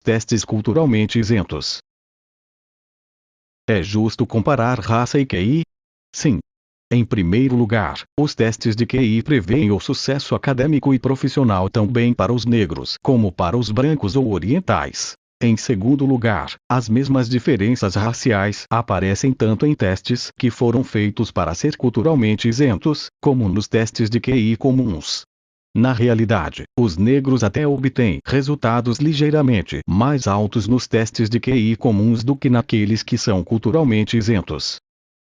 Testes culturalmente isentos. É justo comparar raça e QI? Sim. Em primeiro lugar, os testes de QI prevêem o sucesso acadêmico e profissional também para os negros como para os brancos ou orientais. Em segundo lugar, as mesmas diferenças raciais aparecem tanto em testes que foram feitos para ser culturalmente isentos, como nos testes de QI comuns. Na realidade, os negros até obtêm resultados ligeiramente mais altos nos testes de QI comuns do que naqueles que são culturalmente isentos.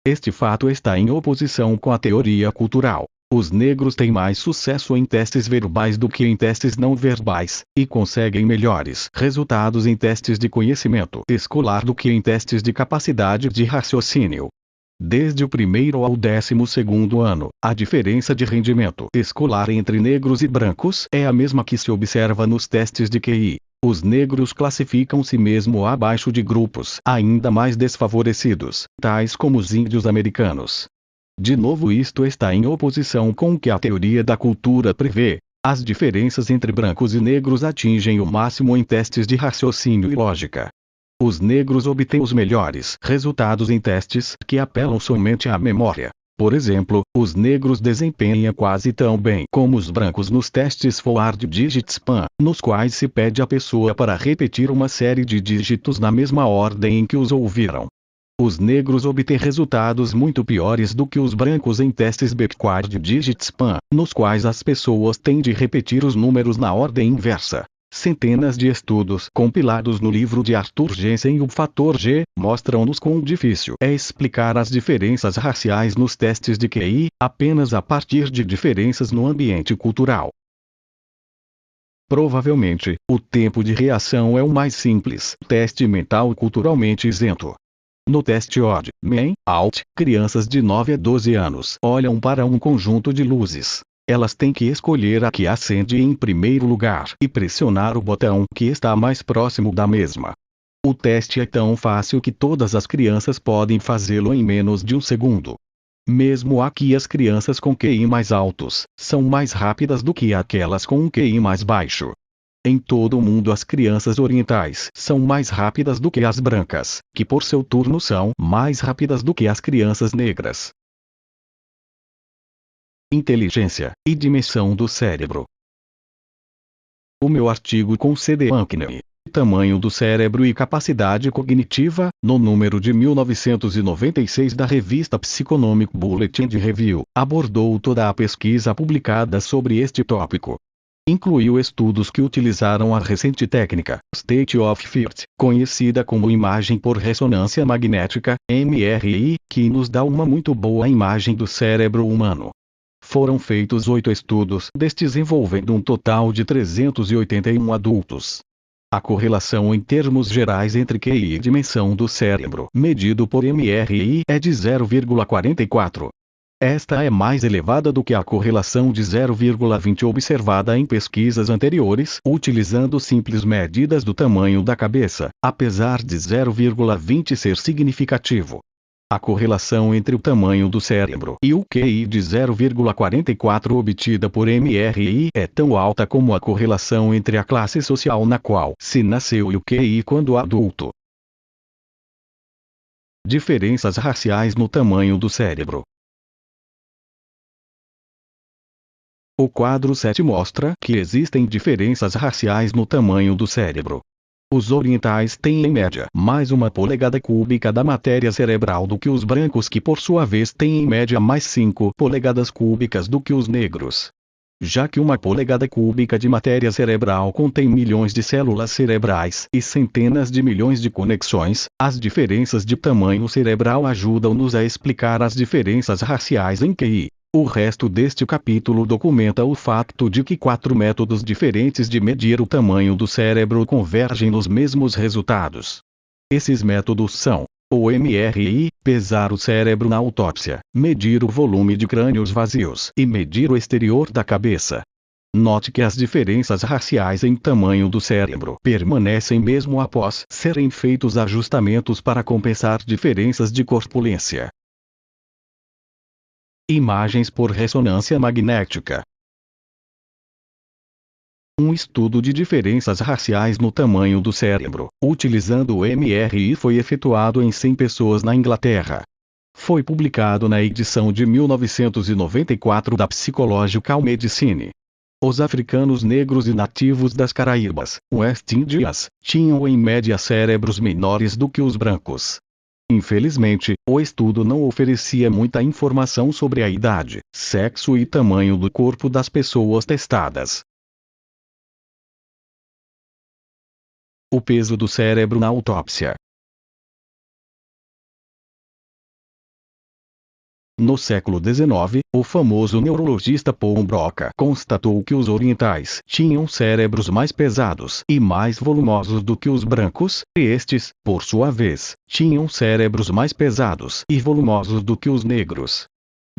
Este fato está em oposição com a teoria cultural. Os negros têm mais sucesso em testes verbais do que em testes não verbais, e conseguem melhores resultados em testes de conhecimento escolar do que em testes de capacidade de raciocínio. Desde o primeiro ao 12º ano, a diferença de rendimento escolar entre negros e brancos é a mesma que se observa nos testes de QI. Os negros classificam-se mesmo abaixo de grupos ainda mais desfavorecidos, tais como os índios americanos. De novo, isto está em oposição com o que a teoria da cultura prevê. As diferenças entre brancos e negros atingem o máximo em testes de raciocínio e lógica. Os negros obtêm os melhores resultados em testes que apelam somente à memória. Por exemplo, os negros desempenham quase tão bem como os brancos nos testes Forward Digit Span, nos quais se pede à pessoa para repetir uma série de dígitos na mesma ordem em que os ouviram. Os negros obtêm resultados muito piores do que os brancos em testes Backward Digit Span, nos quais as pessoas têm de repetir os números na ordem inversa. Centenas de estudos compilados no livro de Arthur Jensen e o Fator G mostram-nos quão difícil é explicar as diferenças raciais nos testes de QI, apenas a partir de diferenças no ambiente cultural. Provavelmente, o tempo de reação é o mais simples teste mental culturalmente isento. No teste Odd, Man, Out, crianças de 9 a 12 anos olham para um conjunto de luzes. Elas têm que escolher a que acende em primeiro lugar e pressionar o botão que está mais próximo da mesma. O teste é tão fácil que todas as crianças podem fazê-lo em menos de um segundo. Mesmo aqui, as crianças com QI mais altos são mais rápidas do que aquelas com um QI mais baixo. Em todo o mundo, as crianças orientais são mais rápidas do que as brancas, que por seu turno são mais rápidas do que as crianças negras. Inteligência e dimensão do cérebro. O meu artigo com C.D. Ankeny, Tamanho do Cérebro e Capacidade Cognitiva, no número de 1996 da revista Psychonomic Bulletin de Review, abordou toda a pesquisa publicada sobre este tópico. Incluiu estudos que utilizaram a recente técnica, State of Firt, conhecida como imagem por ressonância magnética, MRI, que nos dá uma muito boa imagem do cérebro humano. Foram feitos 8 estudos, destes envolvendo um total de 381 adultos. A correlação em termos gerais entre QI e dimensão do cérebro, medido por MRI, é de 0,44. Esta é mais elevada do que a correlação de 0,20 observada em pesquisas anteriores, utilizando simples medidas do tamanho da cabeça, apesar de 0,20 ser significativo. A correlação entre o tamanho do cérebro e o QI de 0,44 obtida por MRI é tão alta como a correlação entre a classe social na qual se nasceu e o QI quando adulto. Diferenças raciais no tamanho do cérebro. O quadro 7 mostra que existem diferenças raciais no tamanho do cérebro. Os orientais têm em média mais 1 polegada cúbica da matéria cerebral do que os brancos, que por sua vez têm em média mais 5 polegadas cúbicas do que os negros. Já que 1 polegada cúbica de matéria cerebral contém milhões de células cerebrais e centenas de milhões de conexões, as diferenças de tamanho cerebral ajudam-nos a explicar as diferenças raciais em QI. O resto deste capítulo documenta o fato de que 4 métodos diferentes de medir o tamanho do cérebro convergem nos mesmos resultados. Esses métodos são: o MRI, pesar o cérebro na autópsia, medir o volume de crânios vazios e medir o exterior da cabeça. Note que as diferenças raciais em tamanho do cérebro permanecem mesmo após serem feitos ajustamentos para compensar diferenças de corpulência. Imagens por ressonância magnética. Um estudo de diferenças raciais no tamanho do cérebro, utilizando o MRI, foi efetuado em 100 pessoas na Inglaterra. Foi publicado na edição de 1994 da Psychological Medicine. Os africanos negros e nativos das Caraíbas, West Indies, tinham em média cérebros menores do que os brancos. Infelizmente, o estudo não oferecia muita informação sobre a idade, sexo e tamanho do corpo das pessoas testadas. O peso do cérebro na autópsia. No século XIX, o famoso neurologista Paul Broca constatou que os orientais tinham cérebros mais pesados e mais volumosos do que os brancos, e estes, por sua vez, tinham cérebros mais pesados e volumosos do que os negros.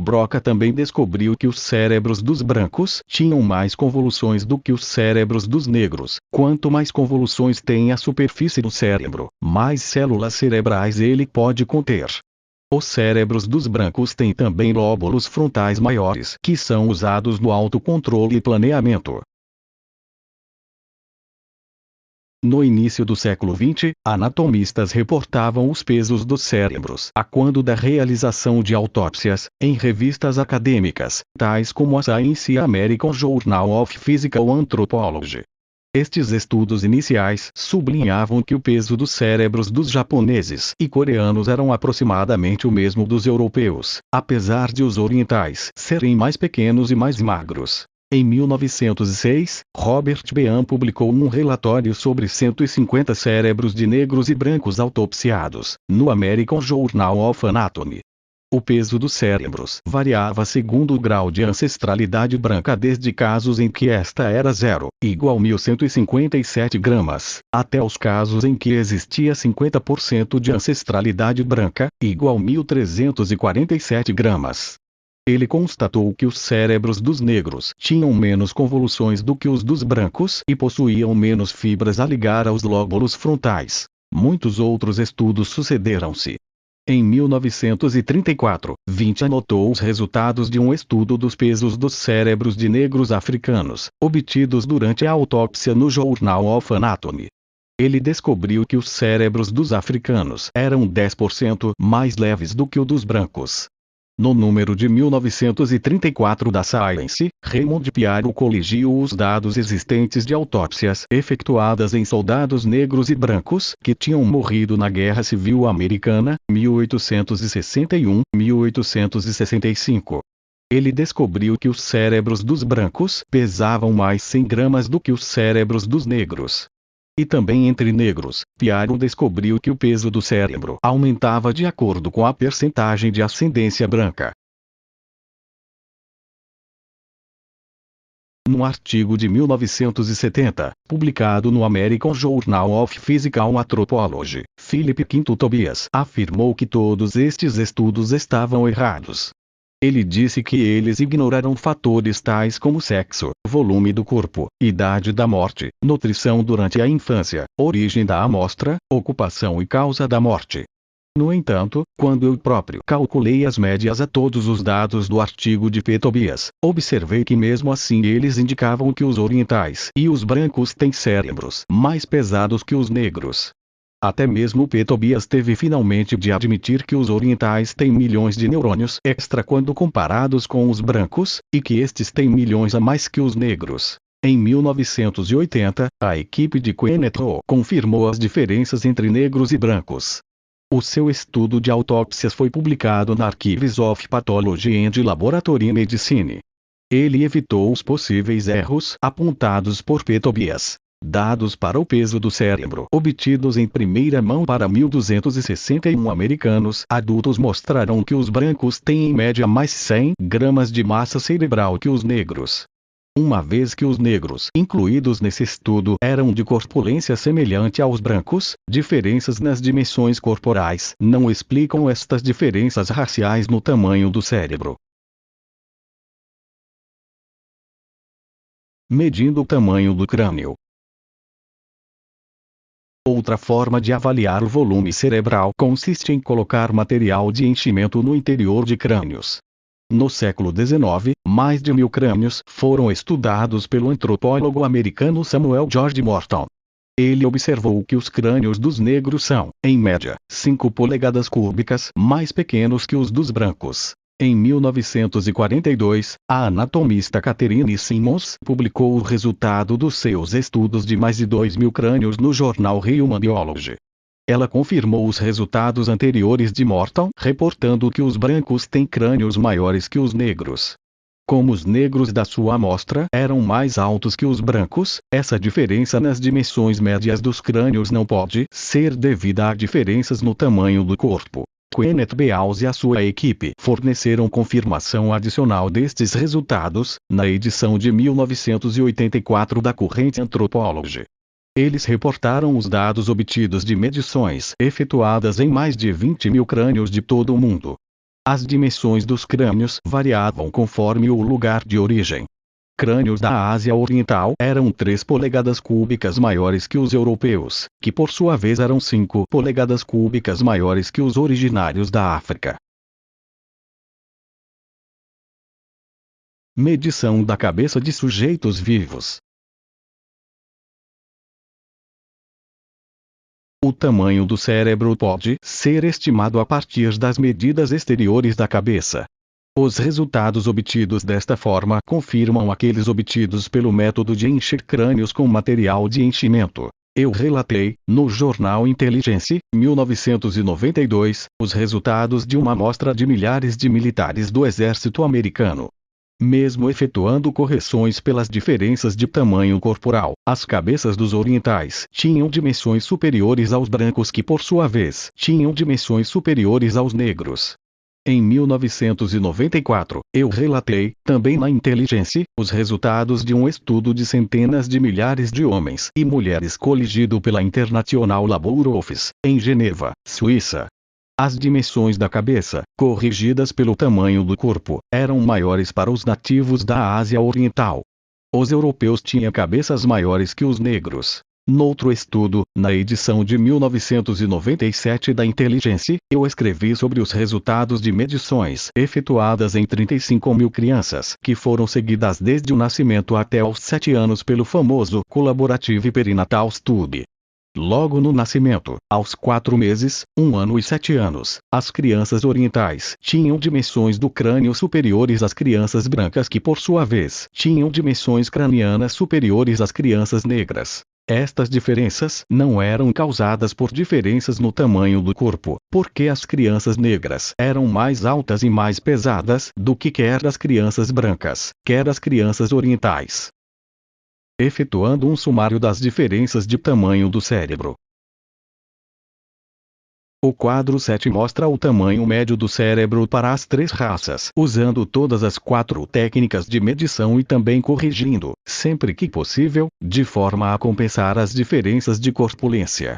Broca também descobriu que os cérebros dos brancos tinham mais convoluções do que os cérebros dos negros. Quanto mais convoluções tem a superfície do cérebro, mais células cerebrais ele pode conter. Os cérebros dos brancos têm também lóbulos frontais maiores, que são usados no autocontrole e planeamento. No início do século XX, anatomistas reportavam os pesos dos cérebros a quando da realização de autópsias, em revistas acadêmicas, tais como a Science American Journal of Physical Anthropology. Estes estudos iniciais sublinhavam que o peso dos cérebros dos japoneses e coreanos eram aproximadamente o mesmo dos europeus, apesar de os orientais serem mais pequenos e mais magros. Em 1906, Robert Behan publicou um relatório sobre 150 cérebros de negros e brancos autopsiados, no American Journal of Anatomy. O peso dos cérebros variava segundo o grau de ancestralidade branca, desde casos em que esta era 0, igual 1.157 gramas, até os casos em que existia 50% de ancestralidade branca, igual 1.347 gramas. Ele constatou que os cérebros dos negros tinham menos convoluções do que os dos brancos e possuíam menos fibras a ligar aos lóbulos frontais. Muitos outros estudos sucederam-se. Em 1934, Vinci anotou os resultados de um estudo dos pesos dos cérebros de negros africanos, obtidos durante a autópsia no Journal of Anatomy. Ele descobriu que os cérebros dos africanos eram 10% mais leves do que o dos brancos. No número de 1934 da Science, Raymond Pearl colegiu os dados existentes de autópsias efetuadas em soldados negros e brancos que tinham morrido na Guerra Civil Americana, 1861-1865. Ele descobriu que os cérebros dos brancos pesavam mais 100 gramas do que os cérebros dos negros. E também entre negros, Pearl descobriu que o peso do cérebro aumentava de acordo com a percentagem de ascendência branca. Num artigo de 1970, publicado no American Journal of Physical Anthropology, Philip Quinto Tobias afirmou que todos estes estudos estavam errados. Ele disse que eles ignoraram fatores tais como sexo, volume do corpo, idade da morte, nutrição durante a infância, origem da amostra, ocupação e causa da morte. No entanto, quando eu próprio calculei as médias a todos os dados do artigo de P. Tobias, observei que mesmo assim eles indicavam que os orientais e os brancos têm cérebros mais pesados que os negros. Até mesmo P. Tobias teve finalmente de admitir que os orientais têm milhões de neurônios extra quando comparados com os brancos, e que estes têm milhões a mais que os negros. Em 1980, a equipe de Quinn et al. Confirmou as diferenças entre negros e brancos. O seu estudo de autópsias foi publicado na Archives of Pathology and Laboratory Medicine. Ele evitou os possíveis erros apontados por P. Tobias. Dados para o peso do cérebro obtidos em primeira mão para 1.261 americanos adultos mostraram que os brancos têm em média mais 100 gramas de massa cerebral que os negros. Uma vez que os negros incluídos nesse estudo eram de corpulência semelhante aos brancos, diferenças nas dimensões corporais não explicam estas diferenças raciais no tamanho do cérebro. Medindo o tamanho do crânio. Outra forma de avaliar o volume cerebral consiste em colocar material de enchimento no interior de crânios. No século XIX, mais de 1000 crânios foram estudados pelo antropólogo americano Samuel George Morton. Ele observou que os crânios dos negros são, em média, 5 polegadas cúbicas mais pequenos que os dos brancos. Em 1942, a anatomista Catherine Simmons publicou o resultado dos seus estudos de mais de 2000 crânios no jornal Human Biology. Ela confirmou os resultados anteriores de Morton, reportando que os brancos têm crânios maiores que os negros. Como os negros da sua amostra eram mais altos que os brancos, essa diferença nas dimensões médias dos crânios não pode ser devida a diferenças no tamanho do corpo. Kenneth Beals e a sua equipe forneceram confirmação adicional destes resultados, na edição de 1984 da Current Anthropology. Eles reportaram os dados obtidos de medições efetuadas em mais de 20.000 crânios de todo o mundo. As dimensões dos crânios variavam conforme o lugar de origem. Crânios da Ásia Oriental eram 3 polegadas cúbicas maiores que os europeus, que por sua vez eram 5 polegadas cúbicas maiores que os originários da África. Medição da cabeça de sujeitos vivos. O tamanho do cérebro pode ser estimado a partir das medidas exteriores da cabeça. Os resultados obtidos desta forma confirmam aqueles obtidos pelo método de encher crânios com material de enchimento. Eu relatei, no jornal Intelligence, 1992, os resultados de uma amostra de milhares de militares do exército americano. Mesmo efetuando correções pelas diferenças de tamanho corporal, as cabeças dos orientais tinham dimensões superiores aos brancos que por sua vez tinham dimensões superiores aos negros. Em 1994, eu relatei, também na Intelligence, os resultados de um estudo de centenas de milhares de homens e mulheres coligido pela International Labour Office, em Geneva, Suíça. As dimensões da cabeça, corrigidas pelo tamanho do corpo, eram maiores para os nativos da Ásia Oriental. Os europeus tinham cabeças maiores que os negros. Noutro estudo, na edição de 1997 da Intelligence, eu escrevi sobre os resultados de medições efetuadas em 35.000 crianças que foram seguidas desde o nascimento até aos 7 anos pelo famoso Collaborative Perinatal Study. Logo no nascimento, aos 4 meses, 1 ano e 7 anos, as crianças orientais tinham dimensões do crânio superiores às crianças brancas que por sua vez tinham dimensões cranianas superiores às crianças negras. Estas diferenças não eram causadas por diferenças no tamanho do corpo, porque as crianças negras eram mais altas e mais pesadas do que quer as crianças brancas, quer as crianças orientais. Efetuando um sumário das diferenças de tamanho do cérebro. O quadro 7 mostra o tamanho médio do cérebro para as 3 raças, usando todas as 4 técnicas de medição e também corrigindo, sempre que possível, de forma a compensar as diferenças de corpulência.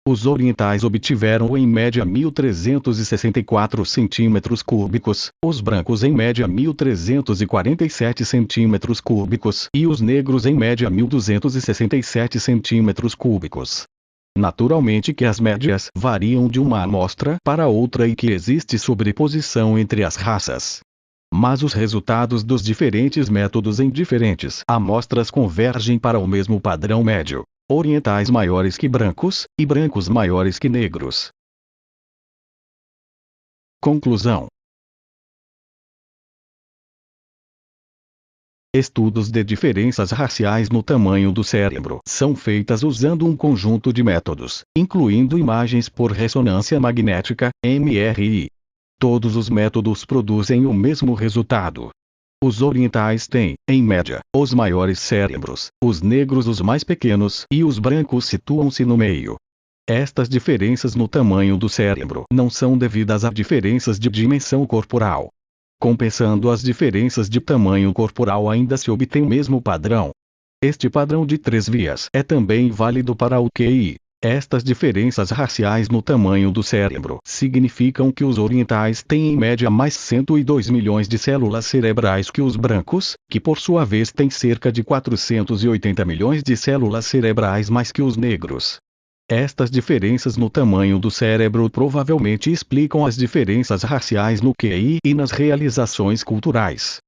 Os orientais obtiveram em média 1.364 centímetros cúbicos, os brancos em média 1.347 centímetros cúbicos e os negros em média 1.267 centímetros cúbicos. Naturalmente que as médias variam de uma amostra para outra e que existe sobreposição entre as raças. Mas os resultados dos diferentes métodos em diferentes amostras convergem para o mesmo padrão médio: orientais maiores que brancos, e brancos maiores que negros. Conclusão. Estudos de diferenças raciais no tamanho do cérebro são feitas usando um conjunto de métodos, incluindo imagens por ressonância magnética, MRI. Todos os métodos produzem o mesmo resultado. Os orientais têm, em média, os maiores cérebros, os negros os mais pequenos e os brancos situam-se no meio. Estas diferenças no tamanho do cérebro não são devidas a diferenças de dimensão corporal. Compensando as diferenças de tamanho corporal ainda se obtém o mesmo padrão. Este padrão de 3 vias é também válido para o QI. Estas diferenças raciais no tamanho do cérebro significam que os orientais têm em média mais 102 milhões de células cerebrais que os brancos, que por sua vez têm cerca de 480 milhões de células cerebrais mais que os negros. Estas diferenças no tamanho do cérebro provavelmente explicam as diferenças raciais no QI e nas realizações culturais.